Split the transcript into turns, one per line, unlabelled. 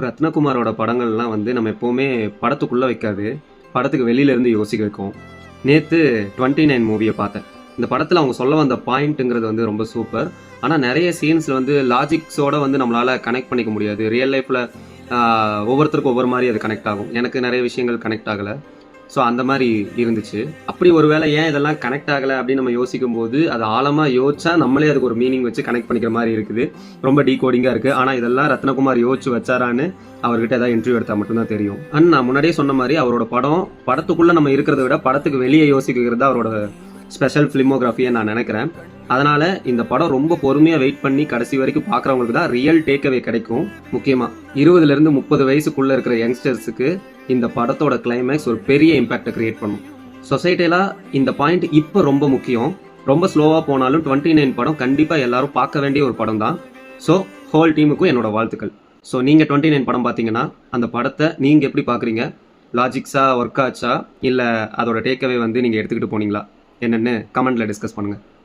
ரத்னகுமாரோட படங்கள்லாம் வந்து நம்ம எப்போவுமே படத்துக்குள்ளே வைக்காது, படத்துக்கு வெளியில இருந்து யோசிக்க வைக்கும். நேத்து 29 மூவியை பார்த்தேன். இந்த படத்தில் அவங்க சொல்ல வந்த பாயிண்ட்டுங்கிறது வந்து ரொம்ப சூப்பர். ஆனால் நிறைய சீன்ஸில் வந்து லாஜிக்ஸோட வந்து நம்மளால் கனெக்ட் பண்ணிக்க முடியாது. ரியல் லைஃப்பில் ஒவ்வொருத்தருக்கும் ஒவ்வொரு மாதிரி அது கனெக்ட் ஆகும். எனக்கு நிறைய விஷயங்கள் கனெக்ட் ஆகலை. ஸோ அந்த மாதிரி இருந்துச்சு. அப்படி ஒரு வேளை ஏன் இதெல்லாம் கனெக்ட் ஆகலை அப்படின்னு நம்ம யோசிக்கும் போது அது ஆழமாக யோசிச்சா நம்மளே அதுக்கு ஒரு மீனிங் வச்சு கனெக்ட் பண்ணிக்கிற மாதிரி இருக்குது. ரொம்ப டீகோடிங்காக இருக்குது. ஆனால் இதெல்லாம் ரத்னகுமார் யோசிச்சு வச்சாரான்னு அவர்கிட்ட ஏதாவது இன்டர்வியூ எடுத்தால் மட்டும்தான் தெரியும். அண்ட் நான் முன்னாடியே சொன்ன மாதிரி அவரோட படத்துக்குள்ளே நம்ம இருக்கிறத விட படத்துக்கு வெளியே யோசிக்கிறது அவரோட ஸ்பெஷல் ஃபிலிமோகிராஃபியை நான் நினைக்கிறேன். அதனால் இந்த படம் ரொம்ப பொறுமையாக வெயிட் பண்ணி கடைசி வரைக்கும் பார்க்குறவங்களுக்கு தான் ரியல் டேக்அவே கிடைக்கும். முக்கியமாக 20லேருந்து 30 வயசுக்குள்ளே இருக்கிற யங்ஸ்டர்ஸுக்கு இந்த படத்தோட கிளைமேக்ஸ் ஒரு பெரிய இம்பேக்டை கிரியேட் பண்ணும். சொசைட்டியில் இந்த பாயிண்ட் இப்போ ரொம்ப முக்கியம். ரொம்ப ஸ்லோவாக போனாலும் 29 படம் கண்டிப்பாக எல்லாரும் பார்க்க வேண்டிய ஒரு படம் தான். ஸோ ஹோல் டீமுக்கும் என்னோட வாழ்த்துக்கள். ஸோ நீங்கள் 29 படம் பார்த்தீங்கன்னா அந்த படத்தை நீங்கள் எப்படி பார்க்குறீங்க? லாஜிக்ஸாக ஒர்க் ஆச்சா இல்லை அதோட டேக்அவே வந்து நீங்கள் எடுத்துக்கிட்டு போனீங்களா? என்னென்னு கமெண்ட்டில் டிஸ்கஸ் பண்ணுங்கள்.